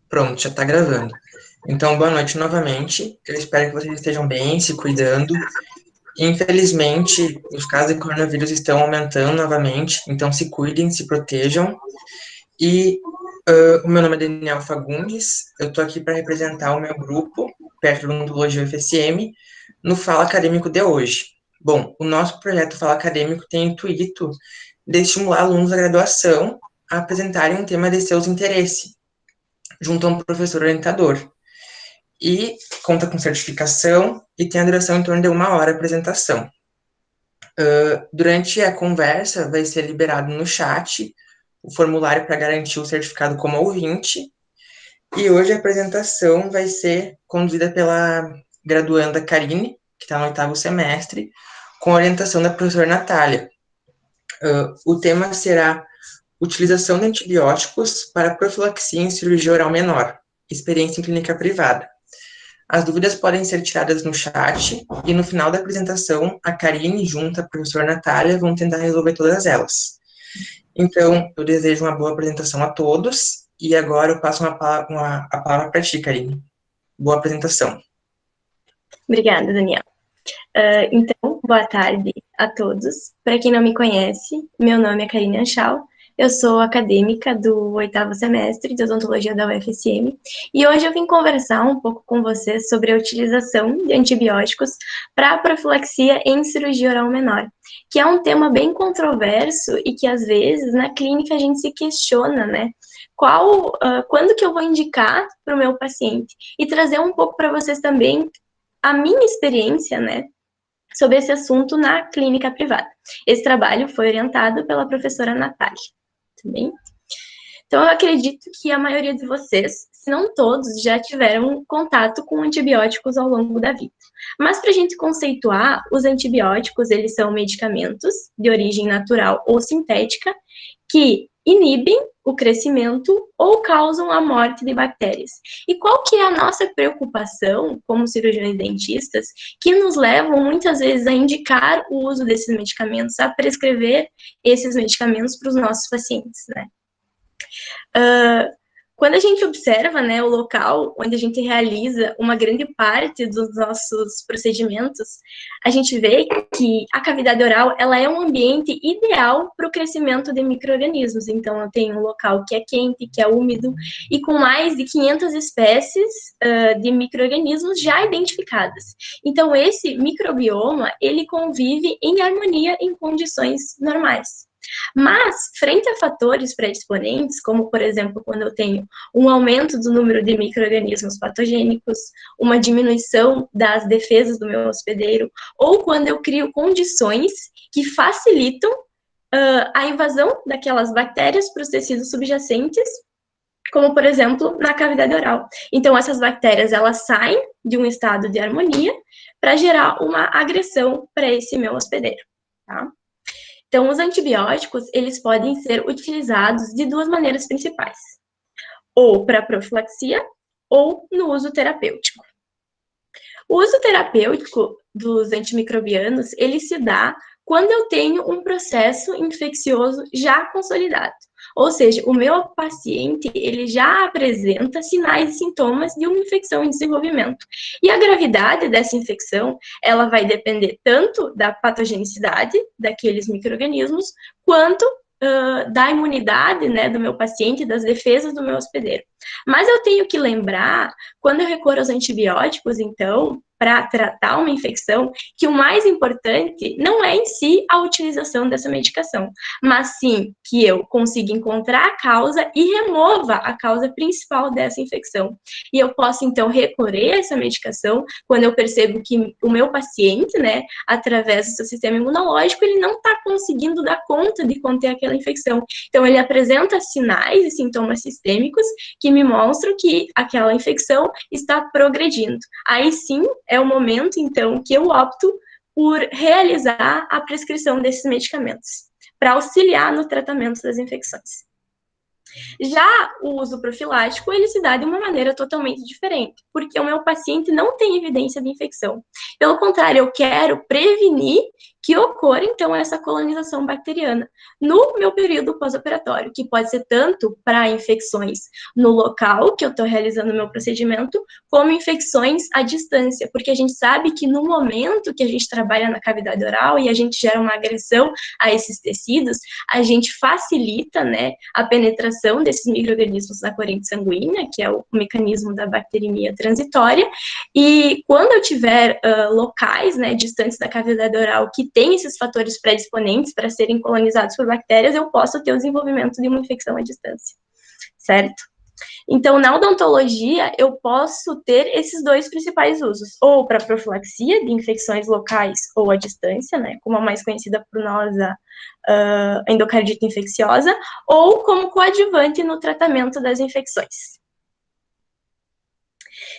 Pronto, já está gravando. Então, boa noite novamente. Eu espero que vocês estejam bem, se cuidando. Infelizmente, os casos de coronavírus estão aumentando novamente, então se cuidem, se protejam. E o meu nome é Daniel Fagundes, eu estou aqui para representar o meu grupo, perto do Odontologia UFSM, no Fala Acadêmico de hoje. Bom, o nosso projeto Fala Acadêmico tem o intuito de estimular alunos da graduação a apresentarem um tema de seus interesses, junto a um professor orientador. E conta com certificação e tem a duração em torno de 1 hora a apresentação. Durante a conversa, vai ser liberado no chat o formulário para garantir o certificado como ouvinte. E hoje a apresentação vai ser conduzida pela graduanda Karine, que está no 8º semestre, com a orientação da professora Natália. O tema será utilização de antibióticos para profilaxia em cirurgia oral menor, experiência em clínica privada. As dúvidas podem ser tiradas no chat e no final da apresentação, a Karine junto à professora Natália vão tentar resolver todas elas. Então, eu desejo uma boa apresentação a todos e agora eu passo a palavra para ti, Karine. Boa apresentação. Obrigada, Daniel. Então, boa tarde a todos. Para quem não me conhece, meu nome é Karine Anchal, eu sou acadêmica do 8º semestre de odontologia da UFSM e hoje eu vim conversar um pouco com vocês sobre a utilização de antibióticos para profilaxia em cirurgia oral menor, que é um tema bem controverso e que às vezes na clínica a gente se questiona, né? Quando que eu vou indicar para o meu paciente? E trazer um pouco para vocês também a minha experiência, né, sobre esse assunto na clínica privada. Esse trabalho foi orientado pela professora Natália, também. Então, eu acredito que a maioria de vocês, se não todos, já tiveram contato com antibióticos ao longo da vida. Mas, para a gente conceituar, os antibióticos, eles são medicamentos de origem natural ou sintética que inibem o crescimento ou causam a morte de bactérias. E qual que é a nossa preocupação, como cirurgiões dentistas, que nos levam muitas vezes a indicar o uso desses medicamentos, a prescrever esses medicamentos para os nossos pacientes, né? Quando a gente observa, né, o local onde a gente realiza uma grande parte dos nossos procedimentos, a gente vê que a cavidade oral, ela é um ambiente ideal para o crescimento de micro-organismos. Então, eu tenho um local que é quente, que é úmido, e com mais de 500 espécies de micro-organismos já identificadas. Então, esse microbioma, ele convive em harmonia em condições normais. Mas, frente a fatores predisponentes, como, por exemplo, quando eu tenho um aumento do número de micro-organismos patogênicos, uma diminuição das defesas do meu hospedeiro, ou quando eu crio condições que facilitam a invasão daquelas bactérias para os tecidos subjacentes, como, por exemplo, na cavidade oral. Então, essas bactérias, elas saem de um estado de harmonia para gerar uma agressão para esse meu hospedeiro, tá? Então, os antibióticos, eles podem ser utilizados de duas maneiras principais, ou para profilaxia, ou no uso terapêutico. O uso terapêutico dos antimicrobianos, ele se dá quando eu tenho um processo infeccioso já consolidado. Ou seja, o meu paciente, ele já apresenta sinais e sintomas de uma infecção em desenvolvimento. E a gravidade dessa infecção, ela vai depender tanto da patogenicidade daqueles micro-organismos, quanto da imunidade, né, do meu paciente, das defesas do meu hospedeiro. Mas eu tenho que lembrar, quando eu recorro aos antibióticos, então, para tratar uma infecção, que o mais importante não é em si a utilização dessa medicação, mas sim que eu consiga encontrar a causa e remova a causa principal dessa infecção. E eu posso, então, recorrer a essa medicação quando eu percebo que o meu paciente, né, através do seu sistema imunológico, ele não está conseguindo dar conta de conter aquela infecção. Então, ele apresenta sinais e sintomas sistêmicos que me mostram que aquela infecção está progredindo. Aí sim, é o momento, então, que eu opto por realizar a prescrição desses medicamentos, para auxiliar no tratamento das infecções. Já o uso profilático, ele se dá de uma maneira totalmente diferente, porque o meu paciente não tem evidência de infecção. Pelo contrário, eu quero prevenir que ocorra, então, essa colonização bacteriana no meu período pós-operatório, que pode ser tanto para infecções no local que eu estou realizando o meu procedimento, como infecções à distância, porque a gente sabe que no momento que a gente trabalha na cavidade oral e a gente gera uma agressão a esses tecidos, a gente facilita, né, a penetração desses micro-organismos na corrente sanguínea, que é o mecanismo da bacteremia transitória, e quando eu tiver locais, né, distantes da cavidade oral que tem esses fatores predisponentes para serem colonizados por bactérias, eu posso ter o desenvolvimento de uma infecção à distância, certo? Então, na odontologia, eu posso ter esses dois principais usos, ou para profilaxia de infecções locais ou à distância, né, como a mais conhecida por nós, a endocardite infecciosa, ou como coadjuvante no tratamento das infecções.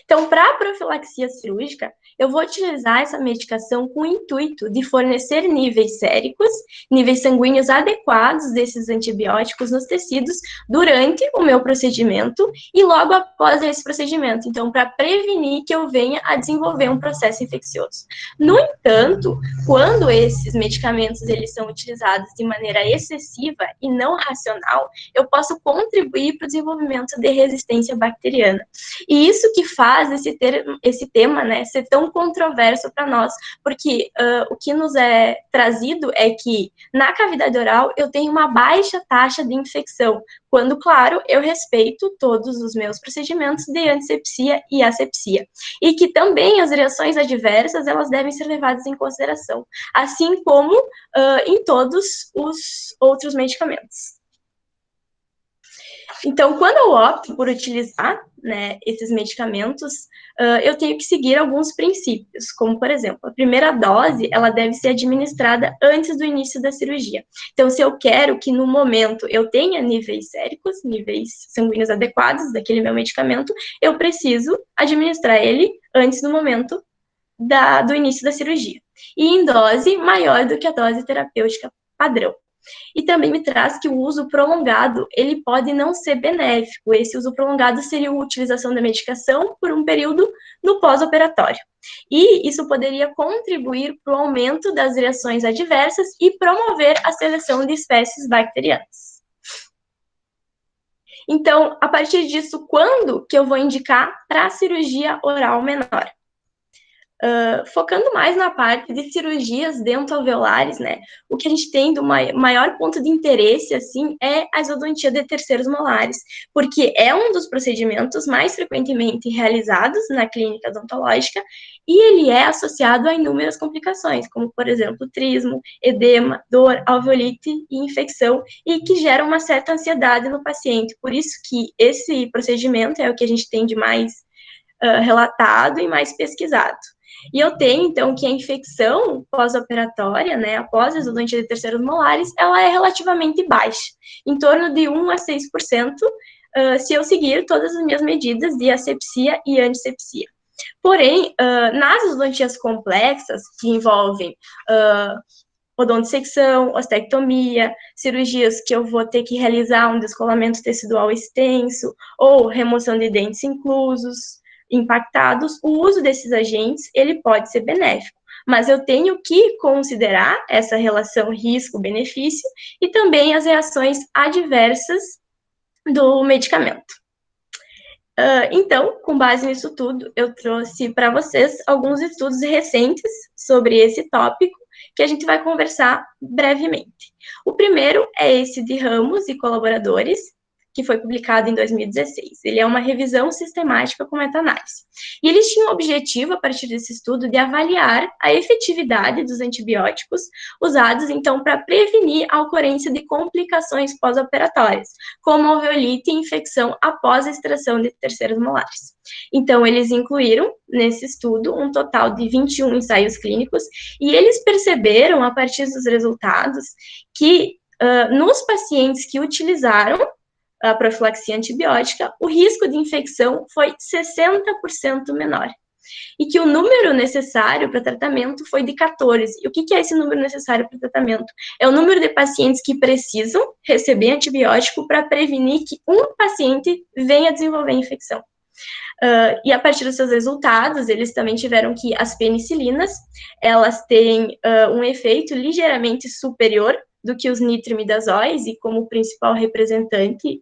Então, para a profilaxia cirúrgica, eu vou utilizar essa medicação com o intuito de fornecer níveis séricos, níveis sanguíneos adequados desses antibióticos nos tecidos durante o meu procedimento e logo após esse procedimento. Então, para prevenir que eu venha a desenvolver um processo infeccioso. No entanto, quando esses medicamentos eles são utilizados de maneira excessiva e não racional, eu posso contribuir para o desenvolvimento de resistência bacteriana. E isso que faz esse tema, né, ser tão controverso para nós, porque o que nos é trazido é que na cavidade oral eu tenho uma baixa taxa de infecção, quando, claro, eu respeito todos os meus procedimentos de antisepsia e asepsia. E que também as reações adversas, elas devem ser levadas em consideração, assim como em todos os outros medicamentos. Então, quando eu opto por utilizar, né, esses medicamentos, eu tenho que seguir alguns princípios, como, por exemplo, a primeira dose, ela deve ser administrada antes do início da cirurgia. Então, se eu quero que no momento eu tenha níveis séricos, níveis sanguíneos adequados daquele meu medicamento, eu preciso administrar ele antes do momento do início da cirurgia. E em dose maior do que a dose terapêutica padrão. E também me traz que o uso prolongado, ele pode não ser benéfico. Esse uso prolongado seria a utilização da medicação por um período no pós-operatório. E isso poderia contribuir para o aumento das reações adversas e promover a seleção de espécies bacterianas. Então, a partir disso, quando que eu vou indicar para a cirurgia oral menor? Focando mais na parte de cirurgias dentoalveolares, né, o que a gente tem do maior ponto de interesse, assim, é a exodontia de terceiros molares, porque é um dos procedimentos mais frequentemente realizados na clínica odontológica e ele é associado a inúmeras complicações, como, por exemplo, trismo, edema, dor, alveolite e infecção, e que geram uma certa ansiedade no paciente. Por isso que esse procedimento é o que a gente tem de mais relatado e mais pesquisado. E eu tenho, então, que a infecção pós-operatória, né, após a exodontia de terceiros molares, ela é relativamente baixa, em torno de 1 a 6%, se eu seguir todas as minhas medidas de asepsia e antisepsia. Porém, nas exodontias complexas, que envolvem odontodissecção, ostectomia, cirurgias que eu vou ter que realizar um descolamento tecidual extenso, ou remoção de dentes inclusos, impactados, o uso desses agentes, ele pode ser benéfico, mas eu tenho que considerar essa relação risco-benefício e também as reações adversas do medicamento. Então, com base nisso tudo, eu trouxe para vocês alguns estudos recentes sobre esse tópico, que a gente vai conversar brevemente. O primeiro é esse de Ramos e colaboradores, que foi publicado em 2016. Ele é uma revisão sistemática com meta-análise. E eles tinham o objetivo, a partir desse estudo, de avaliar a efetividade dos antibióticos usados, então, para prevenir a ocorrência de complicações pós-operatórias, como alveolite e infecção após a extração de terceiros molares. Então, eles incluíram, nesse estudo, um total de 21 ensaios clínicos, e eles perceberam, a partir dos resultados, que nos pacientes que utilizaram a profilaxia antibiótica, o risco de infecção foi 60% menor. E que o número necessário para tratamento foi de 14. E o que é esse número necessário para tratamento? É o número de pacientes que precisam receber antibiótico para prevenir que um paciente venha a desenvolver infecção. E a partir dos seus resultados, eles também tiveram que as penicilinas, elas têm um efeito ligeiramente superior do que os nitrimidazóis, e como principal representante,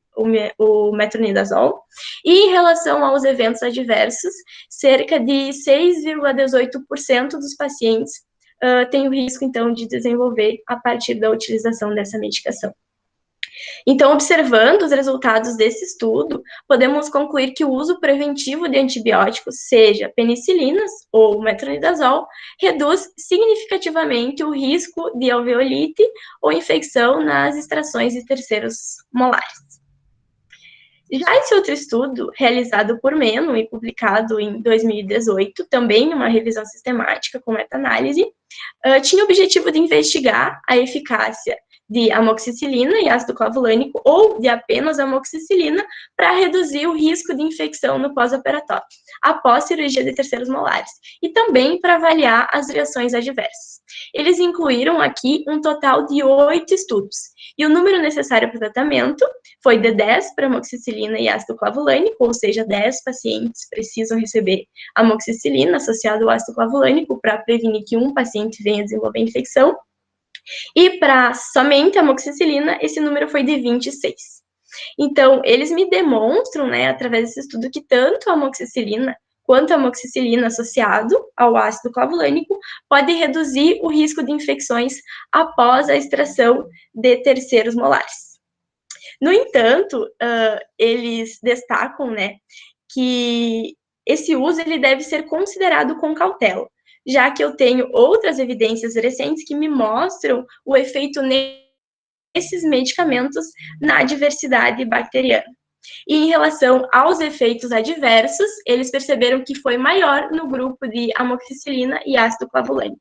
o metronidazol. E em relação aos eventos adversos, cerca de 6,18% dos pacientes têm o risco, então, de desenvolver a partir da utilização dessa medicação. Então, observando os resultados desse estudo, podemos concluir que o uso preventivo de antibióticos, seja penicilinas ou metronidazol, reduz significativamente o risco de alveolite ou infecção nas extrações de terceiros molares. Já esse outro estudo, realizado por Meno e publicado em 2018, também uma revisão sistemática com meta-análise, tinha o objetivo de investigar a eficácia de amoxicilina e ácido clavulânico ou de apenas amoxicilina para reduzir o risco de infecção no pós-operatório, após cirurgia de terceiros molares, e também para avaliar as reações adversas. Eles incluíram aqui um total de 8 estudos, e o número necessário para o tratamento foi de 10 para amoxicilina e ácido clavulânico, ou seja, 10 pacientes precisam receber amoxicilina associado ao ácido clavulânico para prevenir que um paciente venha desenvolver infecção. E para somente a amoxicilina, esse número foi de 26. Então, eles me demonstram, né, através desse estudo, que tanto a amoxicilina quanto a amoxicilina associado ao ácido clavulânico pode reduzir o risco de infecções após a extração de terceiros molares. No entanto, eles destacam, né, que esse uso ele deve ser considerado com cautela, já que eu tenho outras evidências recentes que me mostram o efeito nesses medicamentos na diversidade bacteriana. E em relação aos efeitos adversos, eles perceberam que foi maior no grupo de amoxicilina e ácido clavulânico.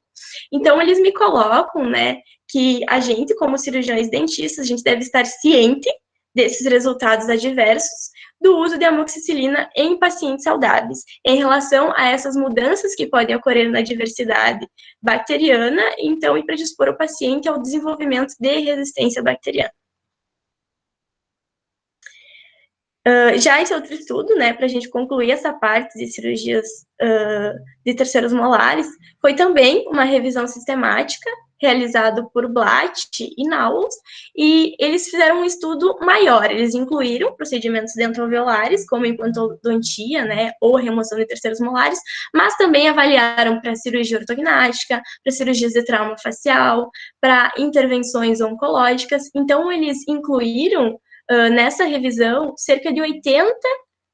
Então, eles me colocam, né, que a gente, como cirurgiões dentistas, a gente deve estar ciente desses resultados adversos do uso de amoxicilina em pacientes saudáveis, em relação a essas mudanças que podem ocorrer na diversidade bacteriana, então, e predispor o paciente ao desenvolvimento de resistência bacteriana. Já esse outro estudo, né, para a gente concluir essa parte de cirurgias de terceiros molares, foi também uma revisão sistemática realizado por Blatt e Nauwels, e eles fizeram um estudo maior. Eles incluíram procedimentos dentalveolares, como implantodontia, né, ou remoção de terceiros molares, mas também avaliaram para cirurgia ortognática, para cirurgias de trauma facial, para intervenções oncológicas. Então, eles incluíram nessa revisão cerca de 80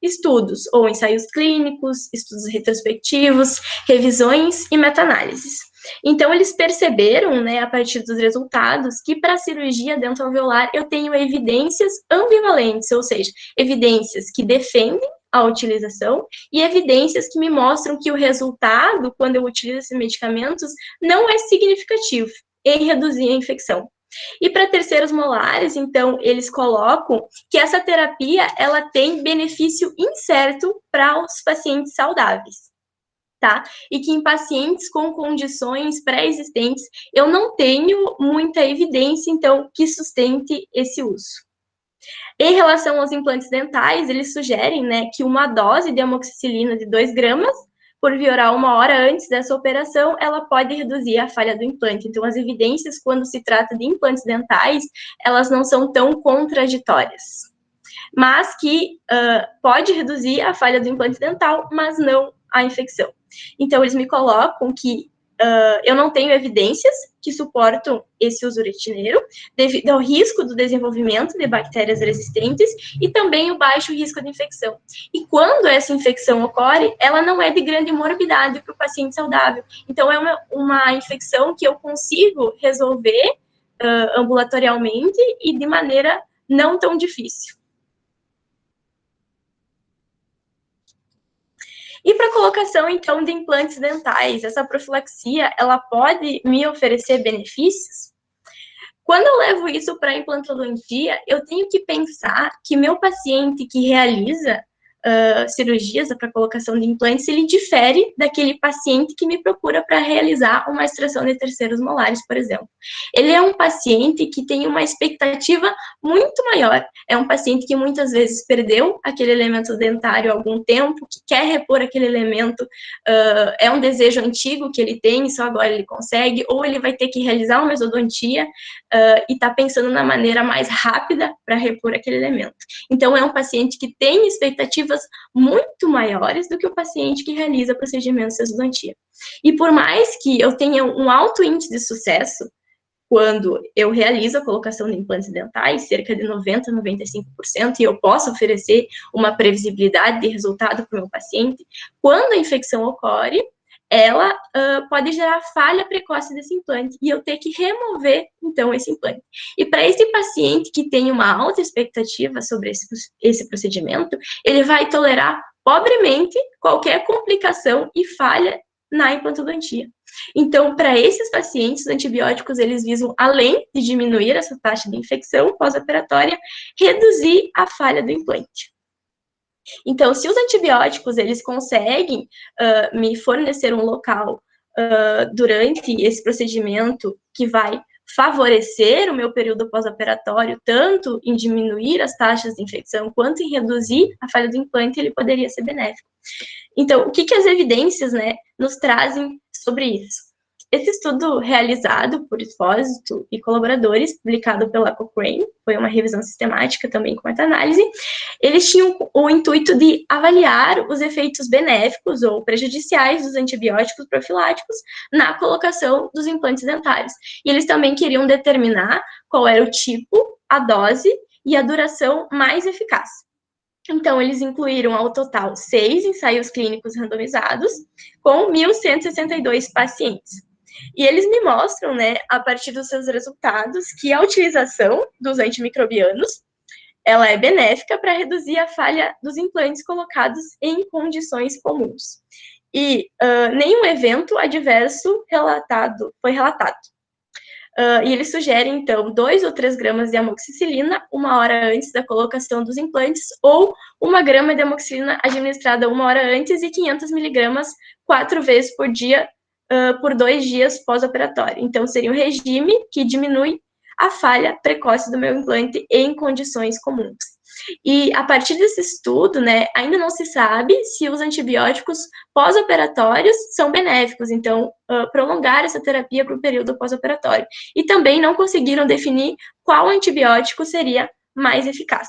estudos, ou ensaios clínicos, estudos retrospectivos, revisões e meta-análises. Então, eles perceberam, né, a partir dos resultados, que para a cirurgia dentalveolar eu tenho evidências ambivalentes, ou seja, evidências que defendem a utilização e evidências que me mostram que o resultado, quando eu utilizo esses medicamentos, não é significativo em reduzir a infecção. E para terceiros molares, então, eles colocam que essa terapia, ela tem benefício incerto para os pacientes saudáveis, tá? E que em pacientes com condições pré-existentes, eu não tenho muita evidência, então, que sustente esse uso. Em relação aos implantes dentais, eles sugerem, né, que uma dose de amoxicilina de 2 gramas por via oral 1 hora antes dessa operação, ela pode reduzir a falha do implante. Então, as evidências, quando se trata de implantes dentais, elas não são tão contraditórias. Mas que pode reduzir a falha do implante dental, mas não a infecção. Então, eles me colocam que eu não tenho evidências que suportam esse uso rotineiro, devido ao risco do desenvolvimento de bactérias resistentes e também o baixo risco de infecção. E quando essa infecção ocorre, ela não é de grande morbidade para o paciente saudável. Então, é uma infecção que eu consigo resolver ambulatorialmente e de maneira não tão difícil. E para a colocação, então, de implantes dentais, essa profilaxia, ela pode me oferecer benefícios? Quando eu levo isso para a implantodontia, eu tenho que pensar que meu paciente que realiza cirurgias para colocação de implantes, ele difere daquele paciente que me procura para realizar uma extração de terceiros molares, por exemplo. Ele é um paciente que tem uma expectativa muito maior. É um paciente que muitas vezes perdeu aquele elemento dentário há algum tempo, que quer repor aquele elemento, é um desejo antigo que ele tem, e só agora ele consegue, ou ele vai ter que realizar uma mesodontia e está pensando na maneira mais rápida para repor aquele elemento. Então, é um paciente que tem expectativas muito maiores do que o paciente que realiza procedimentos de exodontia. E por mais que eu tenha um alto índice de sucesso quando eu realizo a colocação de implantes dentais, cerca de 90% a 95%, e eu posso oferecer uma previsibilidade de resultado para o meu paciente, quando a infecção ocorre, ela pode gerar falha precoce desse implante, e eu ter que remover, então, esse implante. E para esse paciente que tem uma alta expectativa sobre esse procedimento, ele vai tolerar pobremente qualquer complicação e falha na implantodontia. Então, para esses pacientes, os antibióticos, eles visam, além de diminuir essa taxa de infecção pós-operatória, reduzir a falha do implante. Então, se os antibióticos, eles conseguem me fornecer um local durante esse procedimento que vai favorecer o meu período pós-operatório, tanto em diminuir as taxas de infecção, quanto em reduzir a falha do implante, ele poderia ser benéfico. Então, o que as evidências, né, nos trazem sobre isso? Esse estudo realizado por Espósito e colaboradores, publicado pela Cochrane, foi uma revisão sistemática também com meta-análise, eles tinham o intuito de avaliar os efeitos benéficos ou prejudiciais dos antibióticos profiláticos na colocação dos implantes dentários. E eles também queriam determinar qual era o tipo, a dose e a duração mais eficaz. Então, eles incluíram, ao total, 6 ensaios clínicos randomizados, com 1.162 pacientes. E eles me mostram, né, a partir dos seus resultados, que a utilização dos antimicrobianos, ela é benéfica para reduzir a falha dos implantes colocados em condições comuns. E nenhum evento adverso foi relatado. E eles sugerem, então, 2 ou 3 gramas de amoxicilina 1 hora antes da colocação dos implantes, ou 1 grama de amoxicilina administrada 1 hora antes e 500 miligramas 4 vezes por dia, por 2 dias pós-operatório. Então, seria um regime que diminui a falha precoce do meu implante em condições comuns. E a partir desse estudo, né, ainda não se sabe se os antibióticos pós-operatórios são benéficos, então, prolongar essa terapia para o período pós-operatório. E também não conseguiram definir qual antibiótico seria mais eficaz.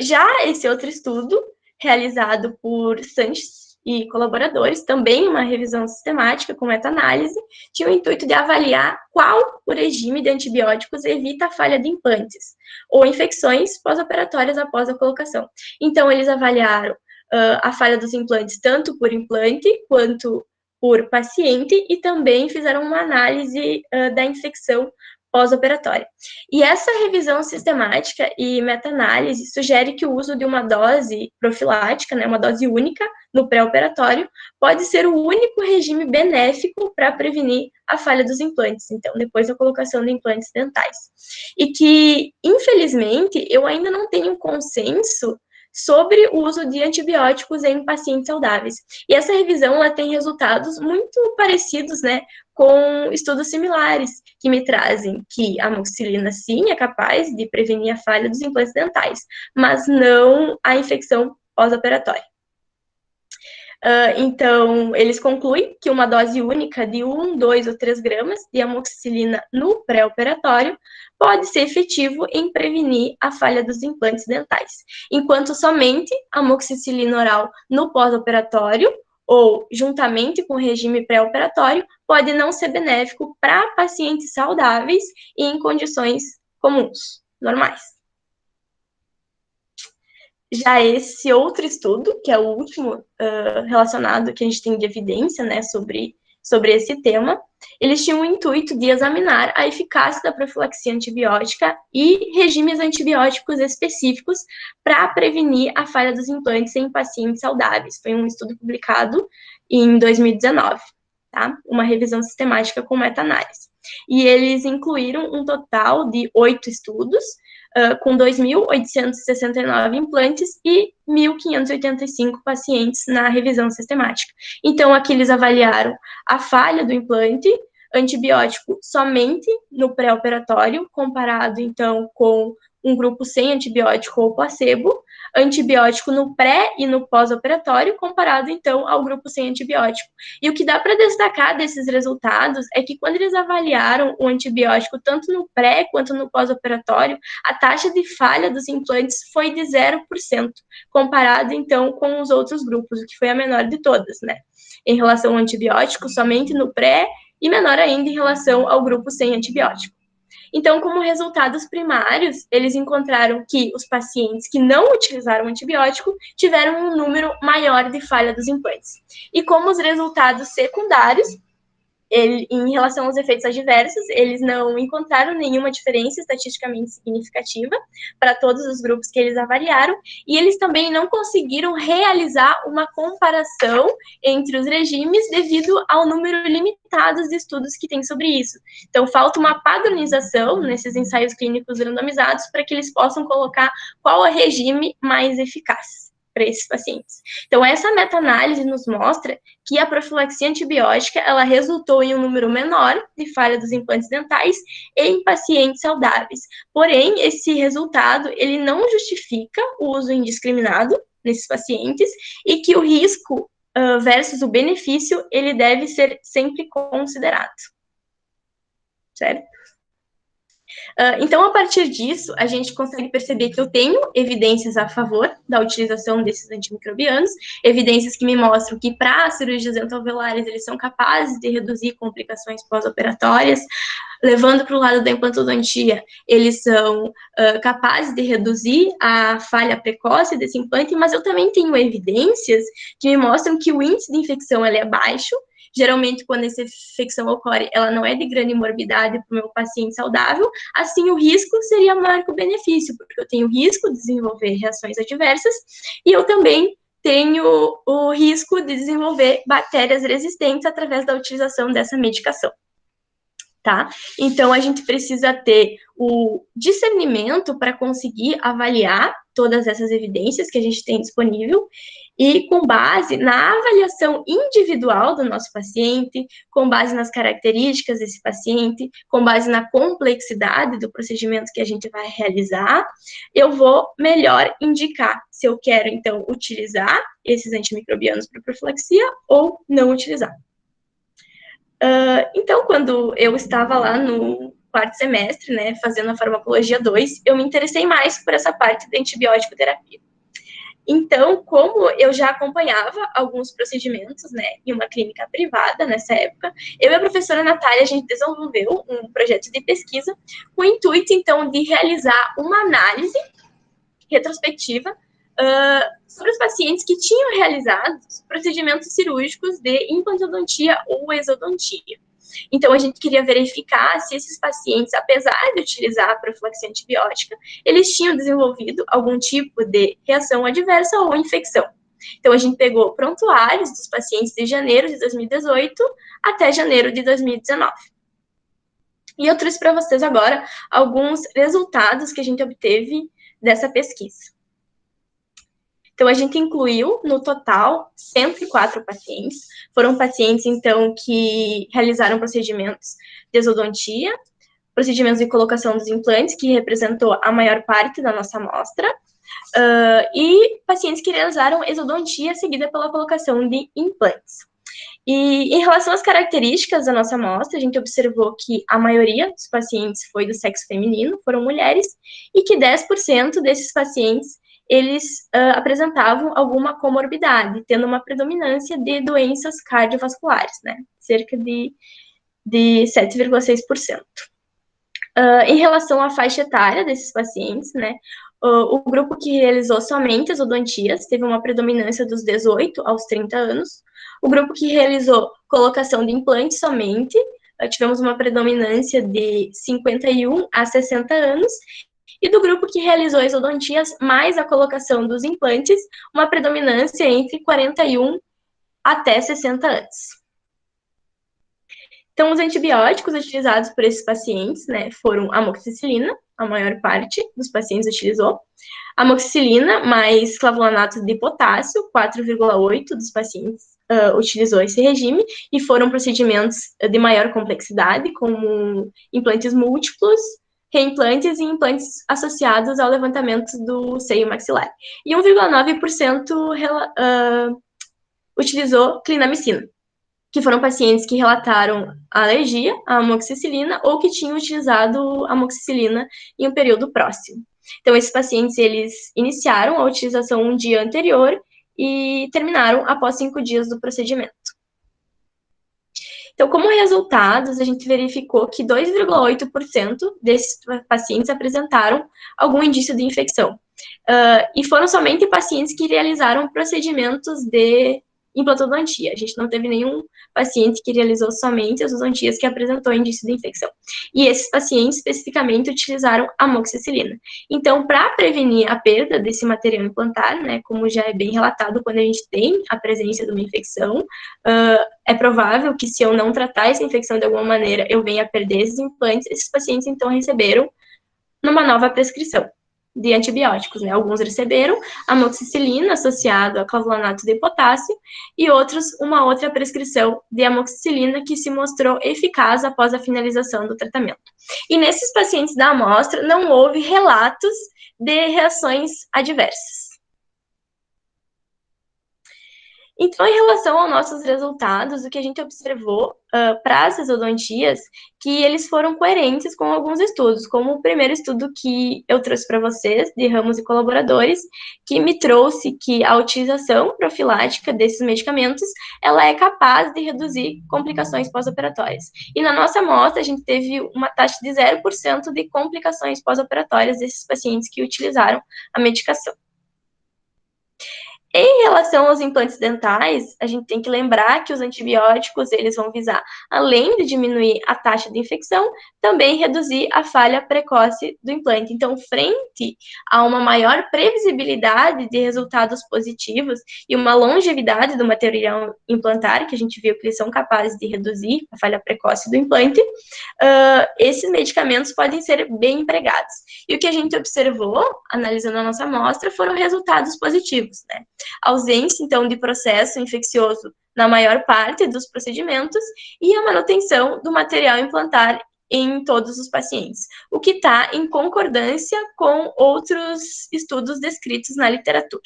Já esse outro estudo, realizado por Sanches e colaboradores, também uma revisão sistemática com meta-análise, tinha o intuito de avaliar qual o regime de antibióticos evita a falha de implantes ou infecções pós-operatórias após a colocação. Então, eles avaliaram a falha dos implantes tanto por implante quanto por paciente e também fizeram uma análise da infecção pós-operatória. E essa revisão sistemática e meta-análise sugere que o uso de uma dose profilática, né, uma dose única no pré-operatório, pode ser o único regime benéfico para prevenir a falha dos implantes, então, depois da colocação de implantes dentais. E que, infelizmente, eu ainda não tenho consenso sobre o uso de antibióticos em pacientes saudáveis. E essa revisão, ela tem resultados muito parecidos, né, com estudos similares, que me trazem que a amoxicilina, sim, é capaz de prevenir a falha dos implantes dentais, mas não a infecção pós-operatória. Então, eles concluem que uma dose única de 1, 2 ou 3 gramas de amoxicilina no pré-operatório pode ser efetivo em prevenir a falha dos implantes dentais, enquanto somente a amoxicilina oral no pós-operatório ou juntamente com o regime pré-operatório pode não ser benéfico para pacientes saudáveis e em condições comuns, normais. Já esse outro estudo, que é o último relacionado que a gente tem de evidência, né, sobre esse tema, eles tinham o intuito de examinar a eficácia da profilaxia antibiótica e regimes antibióticos específicos para prevenir a falha dos implantes em pacientes saudáveis. Foi um estudo publicado em 2019, tá? Uma revisão sistemática com meta-análise. e eles incluíram um total de 8 estudos, com 2.869 implantes e 1.585 pacientes na revisão sistemática. Então, aqui eles avaliaram a falha do implante, antibiótico somente no pré-operatório, comparado, então, com um grupo sem antibiótico ou placebo, antibiótico no pré e no pós-operatório, comparado, então, ao grupo sem antibiótico. E o que dá para destacar desses resultados é que quando eles avaliaram o antibiótico tanto no pré quanto no pós-operatório, a taxa de falha dos implantes foi de 0%, comparado, então, com os outros grupos, o que foi a menor de todas, né? Em relação ao antibiótico, somente no pré e menor ainda em relação ao grupo sem antibiótico. Então, como resultados primários, eles encontraram que os pacientes que não utilizaram antibiótico tiveram um número maior de falha dos implantes. E como os resultados secundários, em relação aos efeitos adversos, eles não encontraram nenhuma diferença estatisticamente significativa para todos os grupos que eles avaliaram, e eles também não conseguiram realizar uma comparação entre os regimes devido ao número limitado de estudos que tem sobre isso. Então, falta uma padronização nesses ensaios clínicos randomizados para que eles possam colocar qual é o regime mais eficaz para esses pacientes. Então, essa meta-análise nos mostra que a profilaxia antibiótica, ela resultou em um número menor de falha dos implantes dentais em pacientes saudáveis. Porém, esse resultado, ele não justifica o uso indiscriminado nesses pacientes e que o risco versus o benefício, ele deve ser sempre considerado. Certo? Então, a partir disso, a gente consegue perceber que eu tenho evidências a favor da utilização desses antimicrobianos, evidências que me mostram que para cirurgias endoalveolares eles são capazes de reduzir complicações pós-operatórias, levando para o lado da implantodontia, eles são capazes de reduzir a falha precoce desse implante, mas eu também tenho evidências que me mostram que o índice de infecção ele é baixo. Geralmente, quando essa infecção ocorre, ela não é de grande morbidade para o meu paciente saudável, assim o risco seria maior que o benefício, porque eu tenho risco de desenvolver reações adversas e eu também tenho o risco de desenvolver bactérias resistentes através da utilização dessa medicação. Tá? Então, a gente precisa ter o discernimento para conseguir avaliar todas essas evidências que a gente tem disponível e com base na avaliação individual do nosso paciente, com base nas características desse paciente, com base na complexidade do procedimento que a gente vai realizar, eu vou melhor indicar se eu quero, então, utilizar esses antimicrobianos para profilaxia ou não utilizar. Então, quando eu estava lá no quarto semestre, né, fazendo a farmacologia 2, eu me interessei mais por essa parte da antibiótico terapia. Então, como eu já acompanhava alguns procedimentos, né, em uma clínica privada nessa época, eu e a professora Natália, a gente desenvolveu um projeto de pesquisa com o intuito, então, de realizar uma análise retrospectiva sobre os pacientes que tinham realizado procedimentos cirúrgicos de implantodontia ou exodontia. Então, a gente queria verificar se esses pacientes, apesar de utilizar a profilaxia antibiótica, eles tinham desenvolvido algum tipo de reação adversa ou infecção. Então, a gente pegou prontuários dos pacientes de janeiro de 2018 até janeiro de 2019. E eu trouxe para vocês agora alguns resultados que a gente obteve dessa pesquisa. Então, a gente incluiu, no total, 104 pacientes. Foram pacientes, então, que realizaram procedimentos de exodontia, procedimentos de colocação dos implantes, que representou a maior parte da nossa amostra, e pacientes que realizaram exodontia seguida pela colocação de implantes. E em relação às características da nossa amostra, a gente observou que a maioria dos pacientes foi do sexo feminino, foram mulheres, e que 10% desses pacientes eles apresentavam alguma comorbidade, tendo uma predominância de doenças cardiovasculares, né? Cerca de 7,6%. Em relação à faixa etária desses pacientes, né? O grupo que realizou somente as odontias teve uma predominância dos 18 aos 30 anos. O grupo que realizou colocação de implantes somente, tivemos uma predominância de 51 a 60 anos. E do grupo que realizou as odontias mais a colocação dos implantes, uma predominância entre 41 até 60 anos. Então, os antibióticos utilizados por esses pacientes, né, foram amoxicilina, a maior parte dos pacientes utilizou, amoxicilina mais clavulanato de potássio, 4,8 dos pacientes utilizou esse regime, e foram procedimentos de maior complexidade, como implantes múltiplos, reimplantes e implantes associados ao levantamento do seio maxilar. E 1,9% utilizou clindamicina, que foram pacientes que relataram alergia à amoxicilina ou que tinham utilizado amoxicilina em um período próximo. Então, esses pacientes, eles iniciaram a utilização um dia anterior e terminaram após 5 dias do procedimento. Então, como resultados, a gente verificou que 2,8% desses pacientes apresentaram algum indício de infecção. E foram somente pacientes que realizaram procedimentos de implantodontia. A gente não teve nenhum paciente que realizou somente as odontias que apresentou indício de infecção. E esses pacientes, especificamente, utilizaram amoxicilina. Então, para prevenir a perda desse material implantar, né, como já é bem relatado, quando a gente tem a presença de uma infecção, é provável que se eu não tratar essa infecção de alguma maneira, eu venha a perder esses implantes. Esses pacientes, então, receberam numa nova prescrição de antibióticos, né? Alguns receberam amoxicilina associado a clavulanato de potássio e outros uma outra prescrição de amoxicilina que se mostrou eficaz após a finalização do tratamento. E nesses pacientes da amostra não houve relatos de reações adversas. Então, em relação aos nossos resultados, o que a gente observou para essas odontias, que eles foram coerentes com alguns estudos, como o primeiro estudo que eu trouxe para vocês, de Ramos e colaboradores, que me trouxe que a utilização profilática desses medicamentos, ela é capaz de reduzir complicações pós-operatórias. E na nossa amostra, a gente teve uma taxa de 0% de complicações pós-operatórias desses pacientes que utilizaram a medicação. Em relação aos implantes dentais, a gente tem que lembrar que os antibióticos, eles vão visar, além de diminuir a taxa de infecção, também reduzir a falha precoce do implante. Então, frente a uma maior previsibilidade de resultados positivos e uma longevidade do material implantar, que a gente viu que eles são capazes de reduzir a falha precoce do implante, esses medicamentos podem ser bem empregados. E o que a gente observou, analisando a nossa amostra, foram resultados positivos, né? Ausência, então, de processo infeccioso na maior parte dos procedimentos e a manutenção do material implantar em todos os pacientes, o que está em concordância com outros estudos descritos na literatura.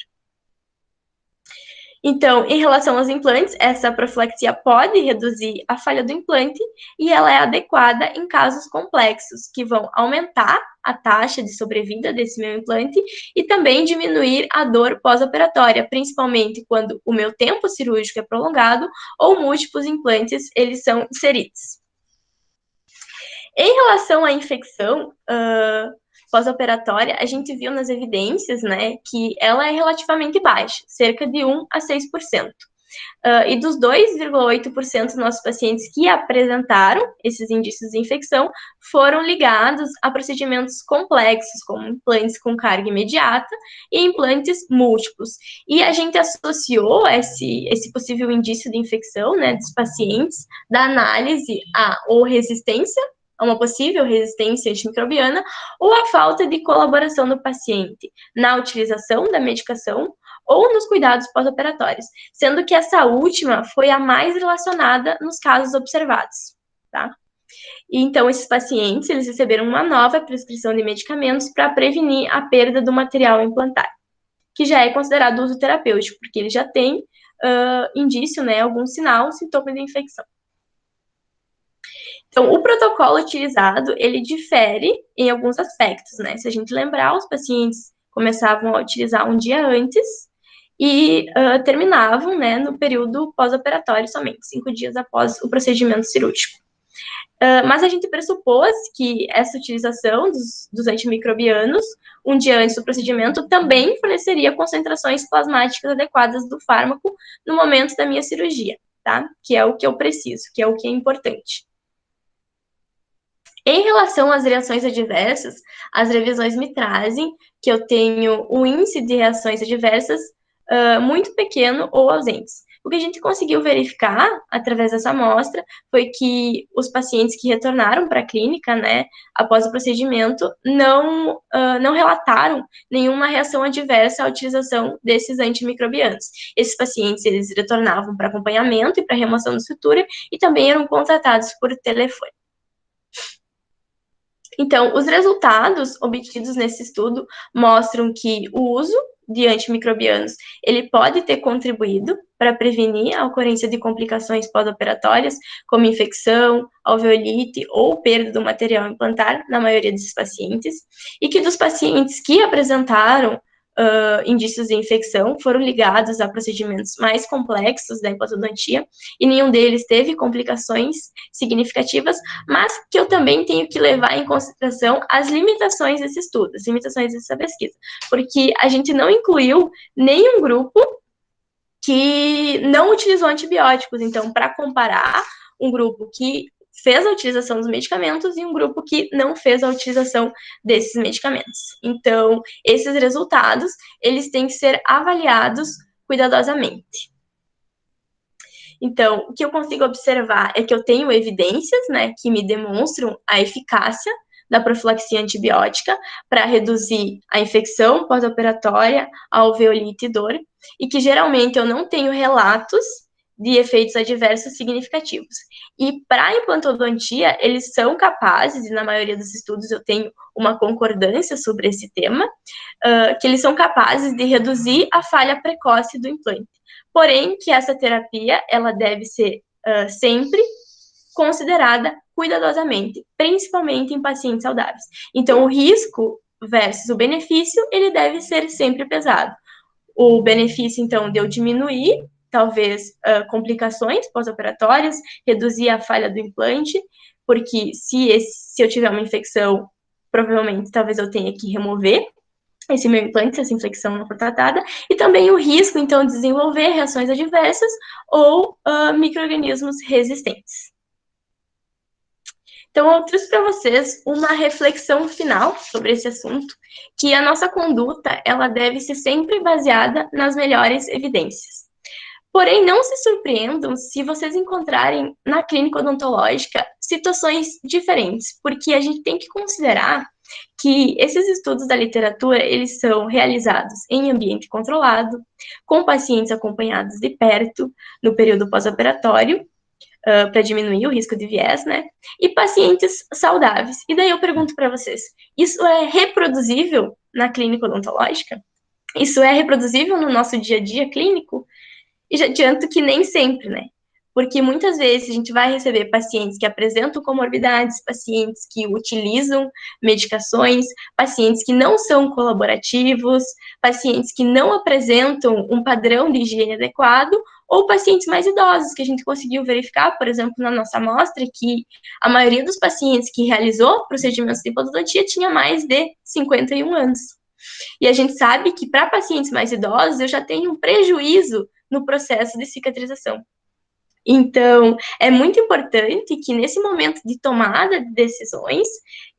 Então, em relação aos implantes, essa profilaxia pode reduzir a falha do implante e ela é adequada em casos complexos, que vão aumentar a taxa de sobrevida desse meu implante e também diminuir a dor pós-operatória, principalmente quando o meu tempo cirúrgico é prolongado ou múltiplos implantes eles são inseridos. Em relação à infecção pós-operatória, a gente viu nas evidências, né, que ela é relativamente baixa, cerca de 1 a 6%. E dos 2,8% dos nossos pacientes que apresentaram esses indícios de infecção foram ligados a procedimentos complexos, como implantes com carga imediata e implantes múltiplos. E a gente associou esse possível indício de infecção, né, dos pacientes da análise a ou resistência, a uma possível resistência antimicrobiana, ou a falta de colaboração do paciente na utilização da medicação ou nos cuidados pós-operatórios, sendo que essa última foi a mais relacionada nos casos observados, tá? E então, esses pacientes, eles receberam uma nova prescrição de medicamentos para prevenir a perda do material implantar, que já é considerado uso terapêutico, porque ele já tem indício, né, algum sinal, sintoma de infecção. Então, o protocolo utilizado, ele difere em alguns aspectos, né? Se a gente lembrar, os pacientes começavam a utilizar um dia antes e terminavam, né, no período pós-operatório somente, 5 dias após o procedimento cirúrgico. Mas a gente pressupôs que essa utilização dos antimicrobianos, um dia antes do procedimento, também forneceria concentrações plasmáticas adequadas do fármaco no momento da minha cirurgia, tá? Que é o que eu preciso, que é o que é importante. Em relação às reações adversas, as revisões me trazem que eu tenho um índice de reações adversas muito pequeno ou ausentes, O que a gente conseguiu verificar através dessa amostra foi que os pacientes que retornaram para a clínica, né, após o procedimento, não relataram nenhuma reação adversa à utilização desses antimicrobianos. Esses pacientes, eles retornavam para acompanhamento e para remoção de sutura e também eram contratados por telefone. Então, os resultados obtidos nesse estudo mostram que o uso de antimicrobianos, ele pode ter contribuído para prevenir a ocorrência de complicações pós-operatórias, como infecção, alveolite ou perda do material implantar, na maioria desses pacientes, e que dos pacientes que apresentaram indícios de infecção foram ligados a procedimentos mais complexos da implantodontia, e nenhum deles teve complicações significativas, mas que eu também tenho que levar em consideração as limitações desse estudo, as limitações dessa pesquisa, porque a gente não incluiu nenhum grupo que não utilizou antibióticos. Então, para comparar um grupo que fez a utilização dos medicamentos e um grupo que não fez a utilização desses medicamentos. Então, esses resultados, eles têm que ser avaliados cuidadosamente. Então, o que eu consigo observar é que eu tenho evidências, né, que me demonstram a eficácia da profilaxia antibiótica para reduzir a infecção pós-operatória, a alveolite e dor, e que geralmente eu não tenho relatos de efeitos adversos significativos. E para a implantodontia, eles são capazes, e na maioria dos estudos eu tenho uma concordância sobre esse tema, que eles são capazes de reduzir a falha precoce do implante. Porém, que essa terapia, ela deve ser sempre considerada cuidadosamente, principalmente em pacientes saudáveis. Então, o risco versus o benefício, ele deve ser sempre pesado. O benefício, então, de eu diminuir, talvez, complicações pós-operatórias, reduzir a falha do implante, porque se eu tiver uma infecção, provavelmente, talvez eu tenha que remover esse meu implante, se essa infecção não for tratada, e também o risco, então, de desenvolver reações adversas ou micro-organismos resistentes. Então, eu trouxe para vocês uma reflexão final sobre esse assunto, que a nossa conduta, ela deve ser sempre baseada nas melhores evidências. Porém, não se surpreendam se vocês encontrarem na clínica odontológica situações diferentes, porque a gente tem que considerar que esses estudos da literatura, eles são realizados em ambiente controlado, com pacientes acompanhados de perto, no período pós-operatório, para diminuir o risco de viés, né? E pacientes saudáveis. E daí eu pergunto para vocês, isso é reproduzível na clínica odontológica? Isso é reproduzível no nosso dia a dia clínico? E já adianto que nem sempre, né? Porque muitas vezes a gente vai receber pacientes que apresentam comorbidades, pacientes que utilizam medicações, pacientes que não são colaborativos, pacientes que não apresentam um padrão de higiene adequado, ou pacientes mais idosos, que a gente conseguiu verificar, por exemplo, na nossa amostra, que a maioria dos pacientes que realizou procedimentos de pododontia tinha mais de 51 anos. E a gente sabe que para pacientes mais idosos, eu já tenho um prejuízo no processo de cicatrização. Então, é muito importante que nesse momento de tomada de decisões,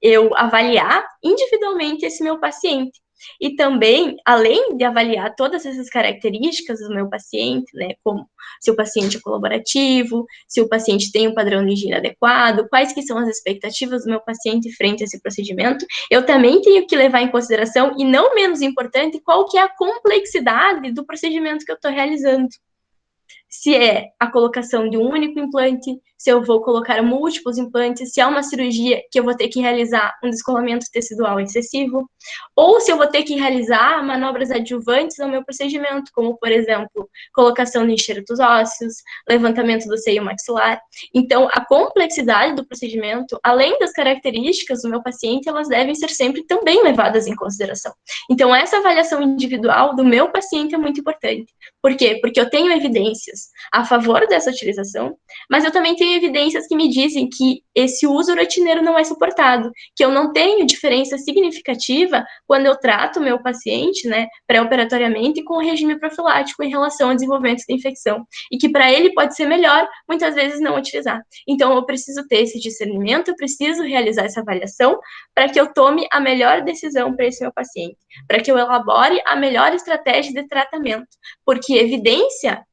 eu avaliar individualmente esse meu paciente. E também, além de avaliar todas essas características do meu paciente, né, como se o paciente é colaborativo, se o paciente tem um padrão de higiene adequado, quais que são as expectativas do meu paciente frente a esse procedimento, eu também tenho que levar em consideração, e não menos importante, qual que é a complexidade do procedimento que eu estou realizando. Se é a colocação de um único implante, se eu vou colocar múltiplos implantes, se é uma cirurgia que eu vou ter que realizar um descolamento tecidual excessivo, ou se eu vou ter que realizar manobras adjuvantes ao meu procedimento, como, por exemplo, colocação de enxertos ósseos, levantamento do seio maxilar. Então, a complexidade do procedimento, além das características do meu paciente, elas devem ser sempre também levadas em consideração. Então, essa avaliação individual do meu paciente é muito importante. Por quê? Porque eu tenho evidências a favor dessa utilização, mas eu também tenho evidências que me dizem que esse uso rotineiro não é suportado, que eu não tenho diferença significativa quando eu trato o meu paciente, né, pré-operatoriamente com o regime profilático em relação ao desenvolvimento da infecção, e que para ele pode ser melhor, muitas vezes, não utilizar. Então, eu preciso ter esse discernimento, eu preciso realizar essa avaliação para que eu tome a melhor decisão para esse meu paciente, para que eu elabore a melhor estratégia de tratamento, porque evidência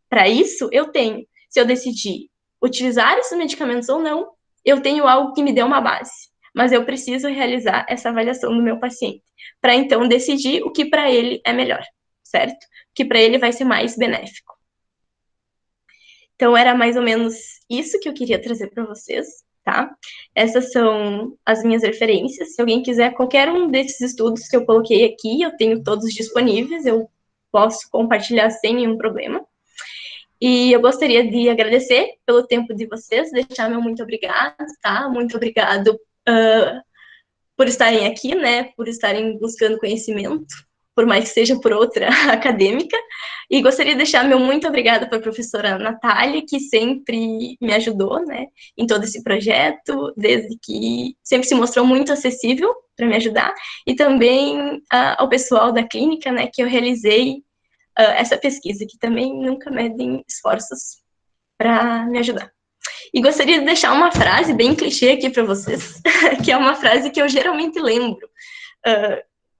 Para isso, eu tenho. Se eu decidir utilizar esses medicamentos ou não, eu tenho algo que me dê uma base. Mas eu preciso realizar essa avaliação do meu paciente, para então decidir o que para ele é melhor, certo? O que para ele vai ser mais benéfico. Então, era mais ou menos isso que eu queria trazer para vocês, tá? Essas são as minhas referências. Se alguém quiser qualquer um desses estudos que eu coloquei aqui, eu tenho todos disponíveis, eu posso compartilhar sem nenhum problema. E eu gostaria de agradecer pelo tempo de vocês, deixar meu muito obrigado, tá? Muito obrigado por estarem aqui, né? Por estarem buscando conhecimento, por mais que seja por outra acadêmica. E gostaria de deixar meu muito obrigada para a professora Natália, que sempre me ajudou, né, em todo esse projeto, desde que sempre se mostrou muito acessível para me ajudar, e também ao pessoal da clínica, né, que eu realizei essa pesquisa, que também nunca medem esforços para me ajudar. E gostaria de deixar uma frase bem clichê aqui para vocês, que é uma frase que eu geralmente lembro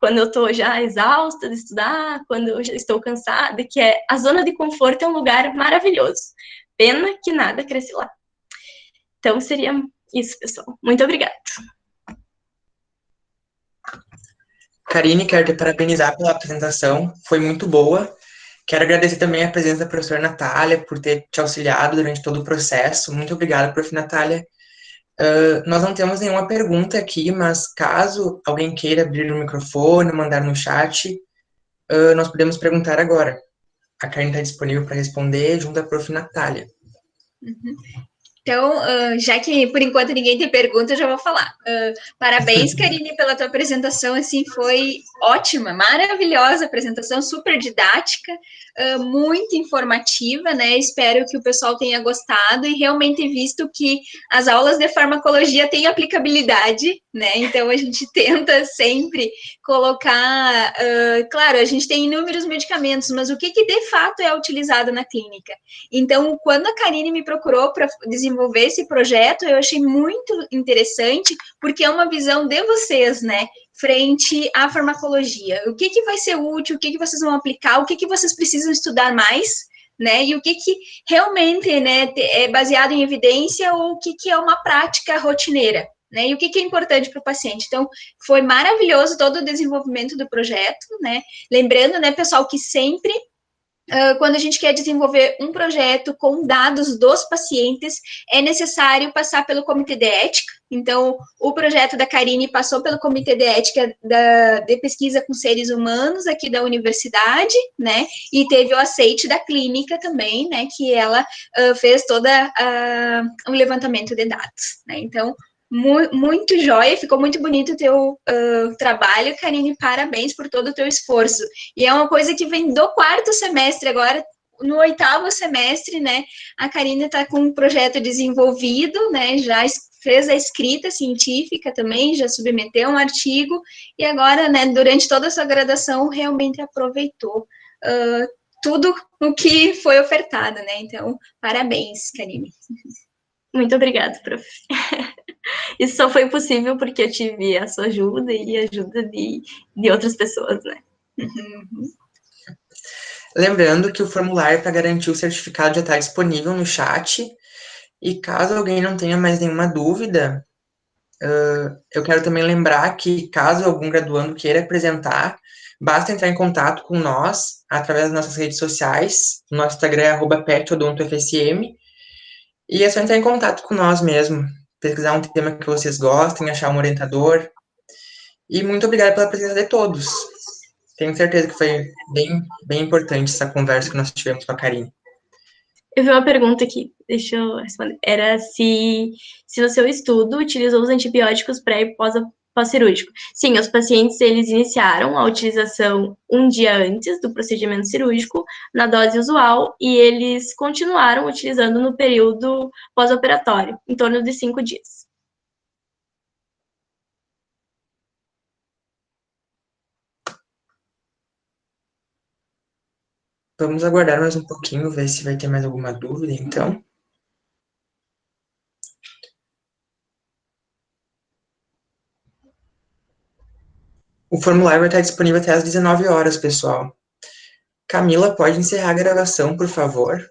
quando eu estou já exausta de estudar, quando eu já estou cansada, que é: a zona de conforto é um lugar maravilhoso. Pena que nada cresce lá. Então, seria isso, pessoal. Muito obrigada. Karine, quero te parabenizar pela apresentação, foi muito boa. Quero agradecer também a presença da professora Natália por ter te auxiliado durante todo o processo. Muito obrigada, prof. Natália. Nós não temos nenhuma pergunta aqui, mas caso alguém queira abrir o microfone, mandar no chat, nós podemos perguntar agora. A Karine está disponível para responder junto à prof. Natália. Uhum. Então, já que por enquanto ninguém tem pergunta, eu já vou falar. Parabéns, Karine, pela tua apresentação, assim, foi ótima, maravilhosa apresentação, super didática, muito informativa, né? Espero que o pessoal tenha gostado e realmente visto que as aulas de farmacologia têm aplicabilidade, né? Então, a gente tenta sempre colocar, claro, a gente tem inúmeros medicamentos, mas o que de fato é utilizado na clínica? Então, quando a Karine me procurou para desenvolver esse projeto, eu achei muito interessante, porque é uma visão de vocês, né, frente à farmacologia. O que vai ser útil, o que vocês vão aplicar, o que vocês precisam estudar mais, né, e o que realmente, né, é baseado em evidência ou o que é uma prática rotineira, né, e o que é importante para o paciente. Então, foi maravilhoso todo o desenvolvimento do projeto, né, lembrando, né, pessoal, que sempre quando a gente quer desenvolver um projeto com dados dos pacientes, é necessário passar pelo comitê de ética. Então, o projeto da Karine passou pelo comitê de ética de pesquisa com seres humanos aqui da universidade, né? E teve o aceite da clínica também, né? Que ela fez todo um levantamento de dados, né? Então, muito joia, ficou muito bonito o teu trabalho, Karine, parabéns por todo o teu esforço. E é uma coisa que vem do quarto semestre agora, no oitavo semestre, né, a Karine está com um projeto desenvolvido, né, já fez a escrita científica também, já submeteu um artigo, e agora, né, durante toda a sua graduação, realmente aproveitou tudo o que foi ofertado, né, então, parabéns, Karine. Muito obrigada, prof. Isso só foi possível porque eu tive a sua ajuda e a ajuda de outras pessoas, né? Lembrando que o formulário para garantir o certificado já está disponível no chat. E caso alguém não tenha mais nenhuma dúvida, eu quero também lembrar que caso algum graduando queira apresentar, basta entrar em contato com nós através das nossas redes sociais. Nosso Instagram é @petodontofsm. E é só entrar em contato com nós mesmo, pesquisar um tema que vocês gostem, achar um orientador. E muito obrigado pela presença de todos. Tenho certeza que foi bem importante essa conversa que nós tivemos com a Karine. Eu vi uma pergunta aqui, deixa eu responder. Era se no seu estudo utilizou os antibióticos pré e pós-cirúrgico. Sim, os pacientes, eles iniciaram a utilização um dia antes do procedimento cirúrgico, na dose usual, e eles continuaram utilizando no período pós-operatório, em torno de 5 dias. Vamos aguardar mais um pouquinho, ver se vai ter mais alguma dúvida, então. O formulário vai estar disponível até às 19 horas, pessoal. Camila, pode encerrar a gravação, por favor?